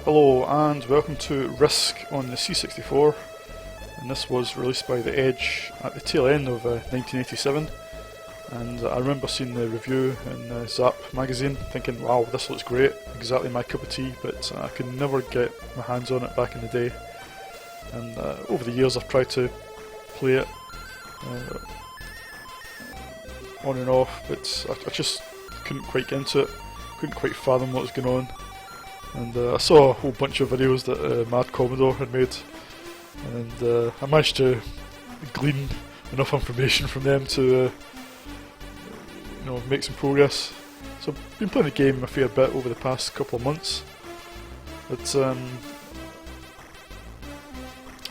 Hello and welcome to R.I.S.K on the C64, and this was released by The Edge at the tail end of 1987, and I remember seeing the review in Zap magazine thinking, wow, this looks great, exactly my cup of tea, but I could never get my hands on it back in the day, and over the years I've tried to play it on and off, but I just couldn't quite get into it, couldn't quite fathom what was going on. And I saw a whole bunch of videos that Mad Commodore had made, and I managed to glean enough information from them to make some progress. So I've been playing the game a fair bit over the past couple of months, but I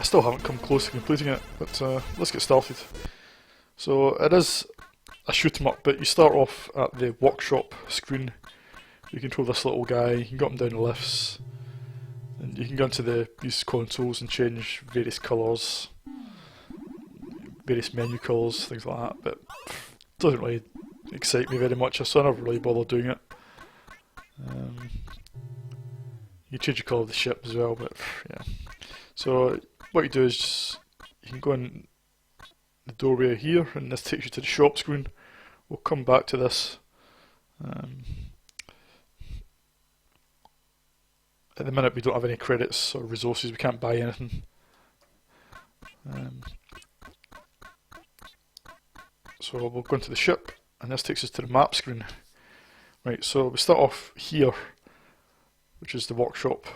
still haven't come close to completing it, but let's get started. So it is a shoot 'em up, but you start off at the workshop screen. You control this little guy, you can go up and down the lifts, and you can go into these consoles and change various colours, various menu colours, things like that, but it doesn't really excite me very much, so I never really bother doing it. You can change the colour of the ship as well, but yeah. So what you do is you can go in the doorway here, and this takes you to the shop screen. We'll come back to this. At the minute we don't have any credits or resources, we can't buy anything. So we'll go into the ship, and this takes us to the map screen. Right, so we start off here, which is the workshop,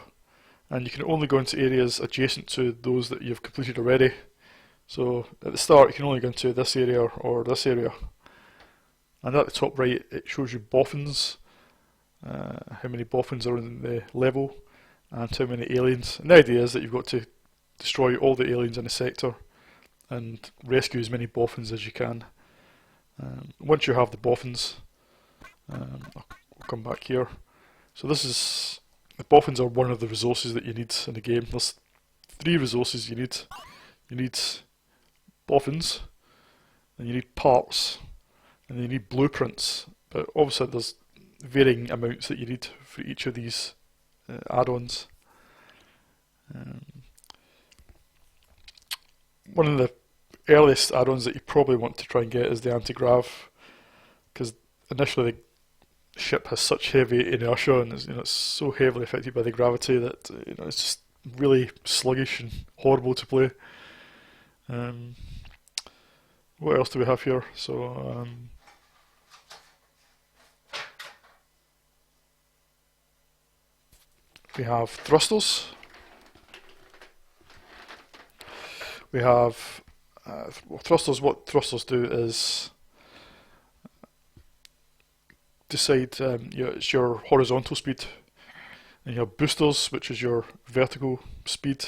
and you can only go into areas adjacent to those that you've completed already. So at the start you can only go into this area or this area. And at the top right it shows you boffins, how many boffins are in the level, and how many aliens. And the idea is that you've got to destroy all the aliens in the sector and rescue as many boffins as you can. Once you have the boffins, I'll come back here. So the boffins are one of the resources that you need in the game. There's 3 resources you need. You need boffins, and you need parts, and you need blueprints. But obviously there's varying amounts that you need for each of these add-ons. One of the earliest add-ons that you probably want to try and get is the anti-grav, because initially the ship has such heavy inertia and it's so heavily affected by the gravity that it's just really sluggish and horrible to play. What else do we have here? So we have thrusters. We have thrusters. What thrusters do is decide it's your horizontal speed, and you have boosters, which is your vertical speed.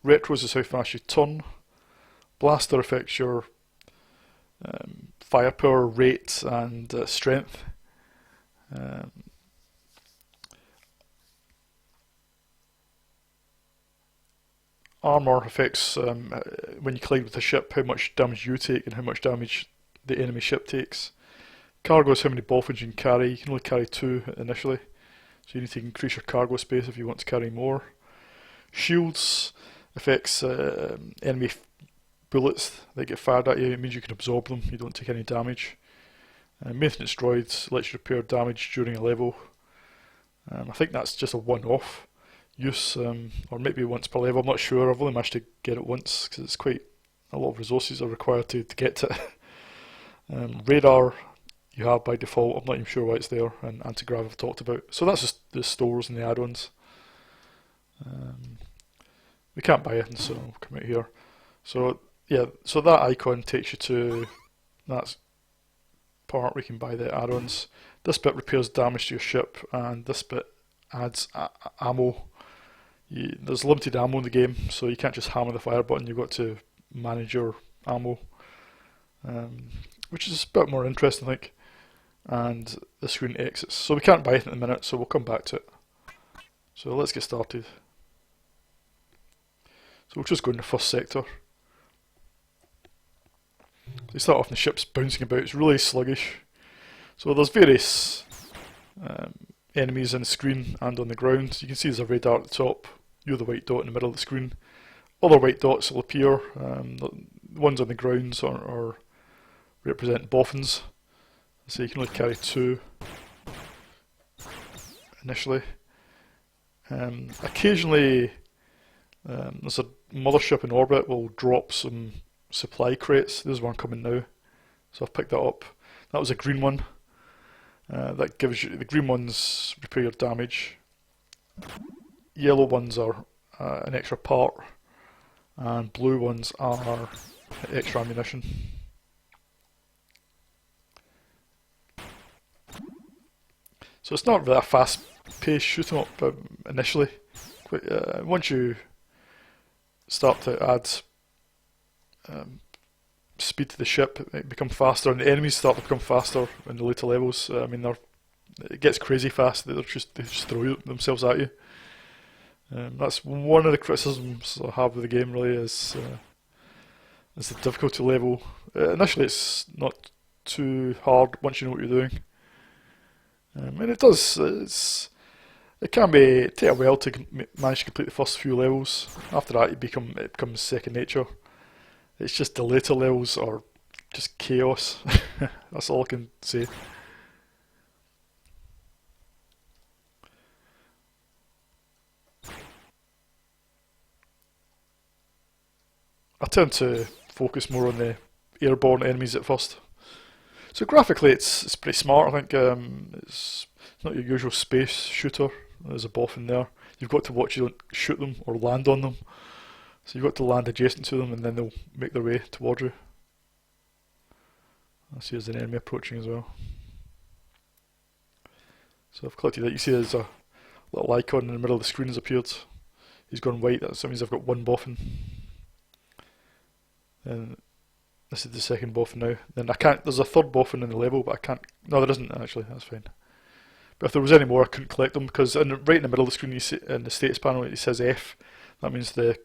Retros is how fast you turn. Blaster affects your firepower, rate, and strength. Armour affects, when you collide with the ship, how much damage you take and how much damage the enemy ship takes. Cargo is how many boffins you can carry. You can only carry 2 initially, so you need to increase your cargo space if you want to carry more. Shields affects enemy bullets that get fired at you. It means you can absorb them, you don't take any damage. Maintenance droids lets you repair damage during a level. I think that's just a one-off use, or maybe once per level, I'm not sure. I've only managed to get it once because it's quite a lot of resources are required to get to it. Radar you have by default, I'm not even sure why it's there, and anti-grav I've talked about. So that's just the stores and the add-ons. We can't buy anything, so we'll come out here. So yeah, so that icon takes you to that part where you can buy the add-ons. This bit repairs damage to your ship, and this bit adds ammo. There's limited ammo in the game, so you can't just hammer the fire button, you've got to manage your ammo, which is a bit more interesting, I think. And the screen exits. So we can't buy it in a minute, so we'll come back to it. So let's get started. So we'll just go in the first sector. So you start off and the ship's bouncing about, it's really sluggish. So there's various enemies on the screen and on the ground. You can see there's a red dot at the top, you're the white dot in the middle of the screen. Other white dots will appear. The ones on the ground are represent boffins. So you can only carry 2 initially. Occasionally there's a mothership in orbit will drop some supply crates. There's one coming now, so I've picked that up. That was a green one. That gives you, the green ones repair your damage. Yellow ones are an extra part, and blue ones are extra ammunition. So it's not really a fast-paced shoot 'em up initially. Once you start to add speed to the ship, it becomes faster, and the enemies start to become faster in the later levels. I mean, it gets crazy fast. They just throw themselves at you. That's one of the criticisms I have with the game. Really, is the difficulty level. Initially, it's not too hard once you know what you're doing. And it does. It can take a while to manage to complete the first few levels. After that, it becomes second nature. It's just the later levels are just chaos. That's all I can say. I tend to focus more on the airborne enemies at first. So graphically, it's pretty smart. I think it's not your usual space shooter. There's a boffin there. You've got to watch you don't shoot them or land on them. So you've got to land adjacent to them, and then they'll make their way towards you. I see there's an enemy approaching as well. So I've collected that. You see there's a little icon in the middle of the screen has appeared. He's gone white. That means I've got one boffin. And this is the second boffin now. Then I can't. There's a third boffin in the level, but I can't. No, there isn't actually. That's fine. But if there was any more, I couldn't collect them because right in the middle of the screen, you see in the status panel, it says F. That means the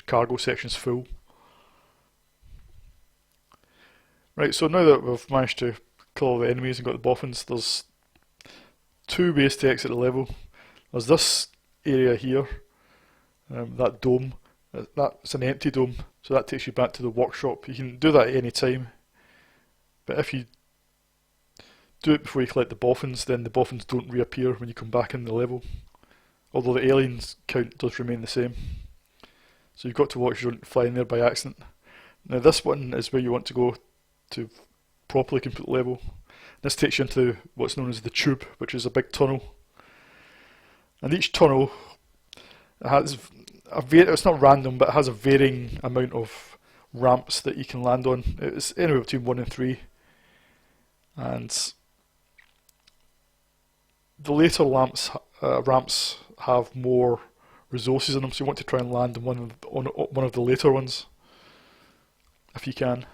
cargo section's full. Right. So now that we've managed to kill all the enemies and got the boffins, there's 2 ways to exit the level. There's this area here, that dome. That's an empty dome, so that takes you back to the workshop. You can do that at any time, but if you do it before you collect the boffins, then the boffins don't reappear when you come back in the level, although the aliens count does remain the same. So you've got to watch you don't fly in there by accident. Now this one is where you want to go to properly complete the level. This takes you into what's known as the tube, which is a big tunnel, and each tunnel has it's not random, but it has a varying amount of ramps that you can land on. It's anywhere between 1 and 3, and the later ramps have more resources in them, so you want to try and land on one of the later ones if you can.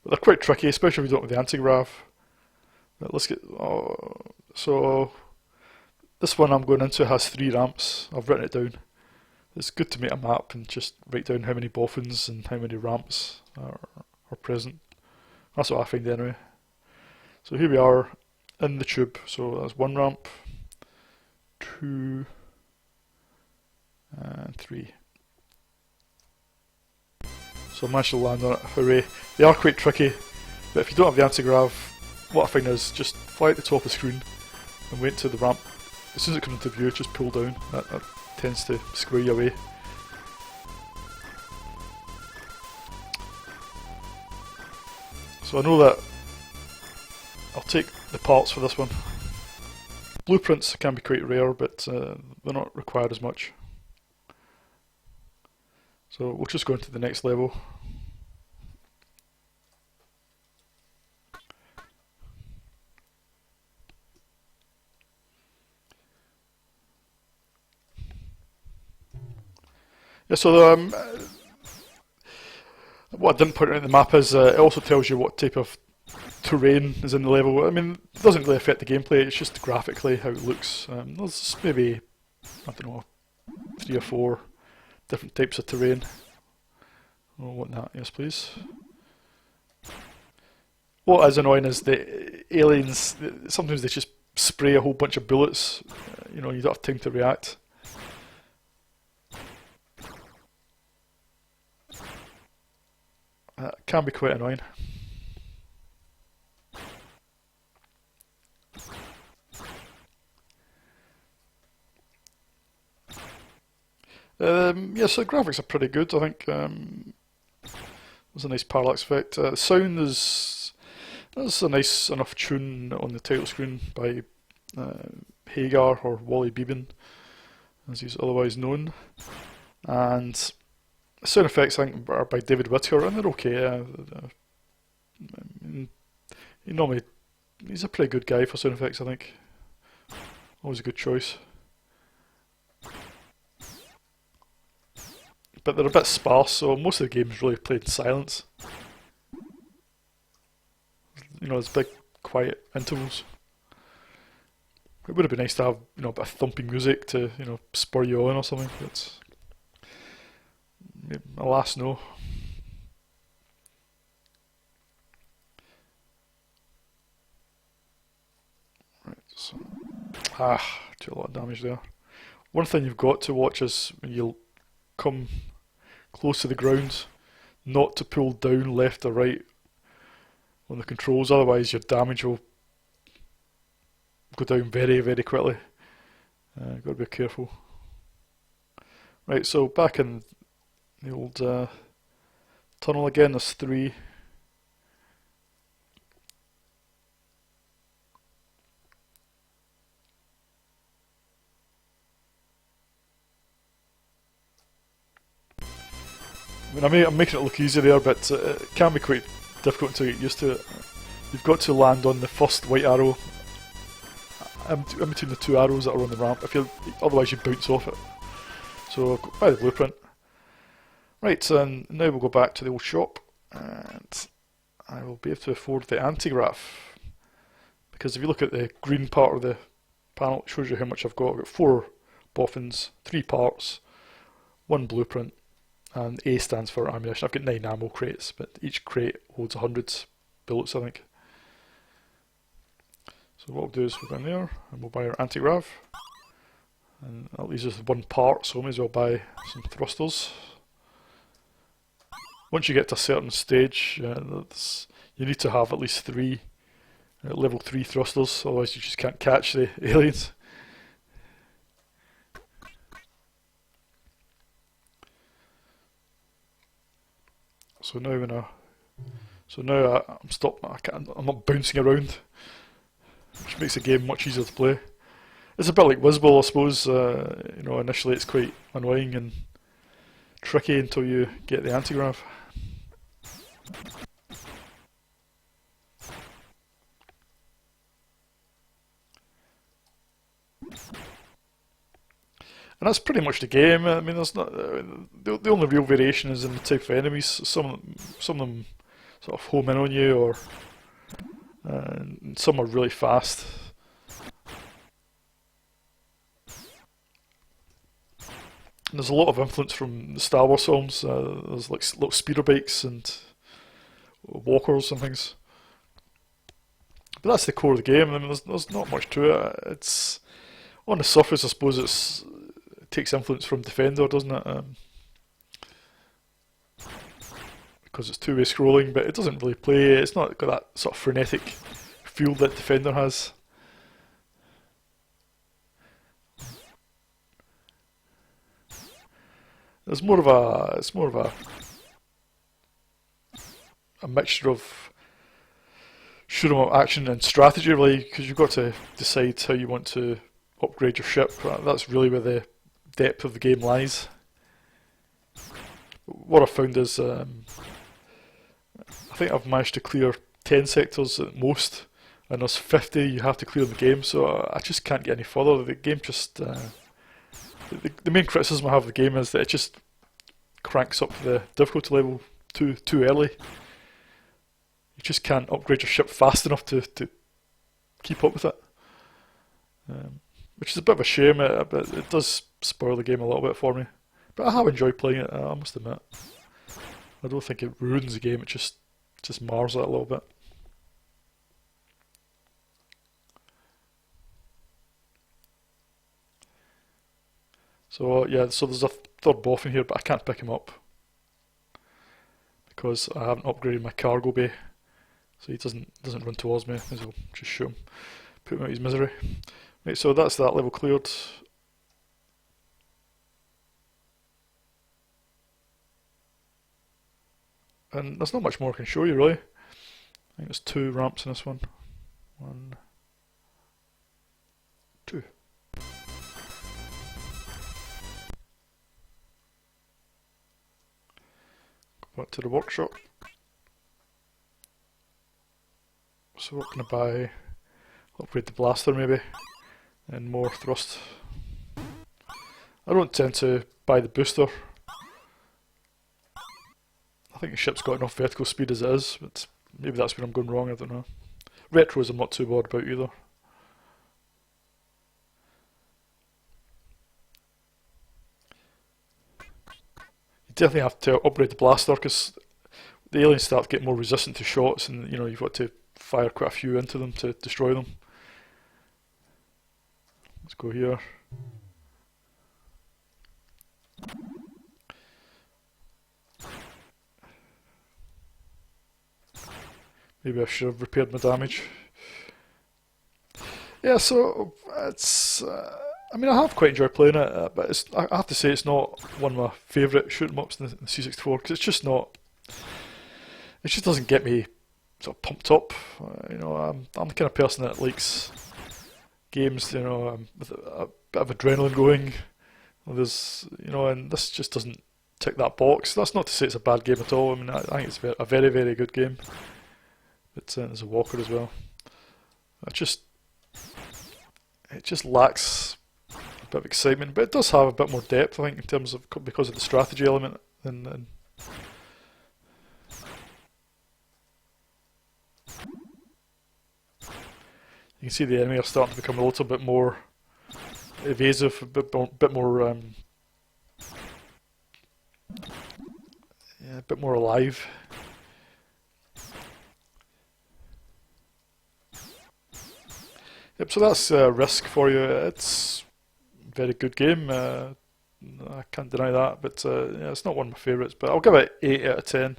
But they're quite tricky, especially if you don't have the anti-grav. But let's get. So this one I'm going into has 3 ramps. I've written it down. It's good to make a map and just write down how many boffins and how many ramps are present. That's what I find anyway. So here we are in the tube. So that's 1 ramp, 2, and 3. So I managed to land on it. Hooray. They are quite tricky, but if you don't have the anti-grav, what I find is just fly at the top of the screen and wait to the ramp. As soon as it comes into view, just pull down. That tends to square you away. So I know that I'll take the parts for this one. Blueprints can be quite rare, but they're not required as much. So we'll just go into the next level. Yeah, so what I didn't put out in the map is it also tells you what type of terrain is in the level. I mean, it doesn't really affect the gameplay, it's just graphically how it looks. There's maybe, I don't know, 3 or 4 different types of terrain. I want that, yes please. What is annoying is the aliens, sometimes they just spray a whole bunch of bullets. You don't have time to react. That can be quite annoying. Yeah, so the graphics are pretty good. I think there's a nice parallax effect. The sound is there's a nice enough tune on the title screen by Hagar or Wally Beeben, as he's otherwise known, and the sound effects I think are by David Whittaker, and they're okay. He normally he's a pretty good guy for sound effects. I think always a good choice. But they're a bit sparse, so most of the game's really played in silence. There's big quiet intervals. It would have been nice to have a bit of thumping music to spur you on or something. But alas, no. Right, so do a lot of damage there. One thing you've got to watch is when you come close to the ground, not to pull down left or right on the controls, otherwise your damage will go down very, very quickly. Got to be careful. Right, so back in the old tunnel again, there's 3. I'm making it look easy there, but it can be quite difficult to get used to it. You've got to land on the first white arrow in between the 2 arrows that are on the ramp. Otherwise you bounce off it. So by the blueprint. Right, and now we'll go back to the old shop, and I will be able to afford the anti-graph. Because if you look at the green part of the panel, it shows you how much I've got. I've got 4 boffins, 3 parts, 1 blueprint, and A stands for ammunition. I've got 9 ammo crates, but each crate holds 100 bullets, I think. So what we'll do is we'll go in there, and we'll buy our anti-grav. And that leaves us with 1 part, so we may as well buy some thrusters. Once you get to a certain stage, you need to have at least 3 level 3 thrusters, otherwise you just can't catch the aliens. So now I'm stopped. I'm not bouncing around, which makes the game much easier to play. It's a bit like Whizball, I suppose. Initially it's quite annoying and tricky until you get the anti-grav. And that's pretty much the game. I mean, there's not the only real variation is in the type of enemies. Some of them sort of home in on you, or and some are really fast. And there's a lot of influence from the Star Wars films. There's like little speeder bikes and walkers and things. But that's the core of the game. I mean, there's not much to it. It's on the surface, I suppose it takes influence from Defender, doesn't it? Because it's two-way scrolling, but it doesn't really play. It's not got that sort of frenetic feel that Defender has. It's more of a mixture of shoot 'em up action and strategy, really, because you've got to decide how you want to upgrade your ship. That's really where the depth of the game lies. What I've found is I think I've managed to clear 10 sectors at most, and there's 50 you have to clear in the game, so I just can't get any further. The game just... the main criticism I have of the game is that it just cranks up the difficulty level too early. You just can't upgrade your ship fast enough to keep up with it. Which is a bit of a shame, but it does spoil the game a little bit for me. But I have enjoyed playing it, I must admit. I don't think it ruins the game, it just mars it a little bit. So yeah, so there's a third boffin here, but I can't pick him up because I haven't upgraded my cargo bay. So he doesn't run towards me. May as well just shoot him, put him out of his misery. Right, so that's that level cleared. And there's not much more I can show you really. I think there's 2 ramps in this one. 1, 2. Go back to the workshop. So what can I buy? Upgrade the blaster maybe, and more thrust. I don't tend to buy the booster. I think the ship's got enough vertical speed as it is, but maybe that's where I'm going wrong, I don't know. Retros I'm not too bothered about either. You definitely have to upgrade the blaster because the aliens start getting more resistant to shots, and you know you've got to fire quite a few into them to destroy them. Let's go here. Maybe I should have repaired my damage. Yeah, so it's. I mean, I have quite enjoyed playing it, but I have to say it's not one of my favourite shoot 'em ups in the C64 because it's just not. It just doesn't get me sort of pumped up. You know, I'm the kind of person that likes games, you know, with a bit of adrenaline going. There's, you know, and this just doesn't tick that box. That's not to say it's a bad game at all. I mean, I think it's a very, very good game. But there's a walker as well. It just lacks a bit of excitement, but it does have a bit more depth, I think, in terms of because of the strategy element. And you can see the enemy are starting to become a little bit more evasive, a bit more alive. Yep, so that's R.I.S.K for you. It's a very good game. I can't deny that, but yeah, it's not one of my favourites. But I'll give it 8 out of 10.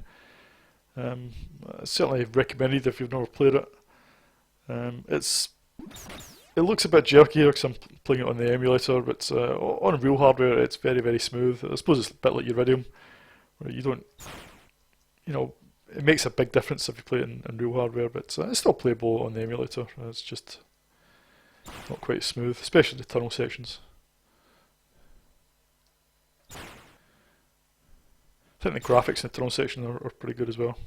Certainly recommended if you've never played it. It looks a bit jerky here because I'm playing it on the emulator, but on real hardware it's very, very smooth. I suppose it's a bit like Iridium, where you don't, you know, it makes a big difference if you play it in real hardware, but it's still playable on the emulator. It's just not quite smooth, especially the tunnel sections. I think the graphics in the tunnel section are pretty good as well.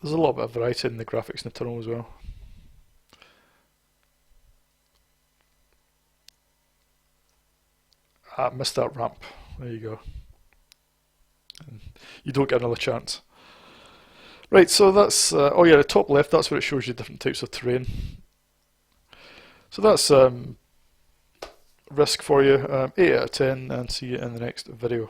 There's a little bit of variety in the graphics in the tunnel as well. I missed that ramp. There you go. And you don't get another chance. Right, so that's oh yeah, the top left. That's where it shows you different types of terrain. So that's R.I.S.K for you. 8 out of 10, and see you in the next video.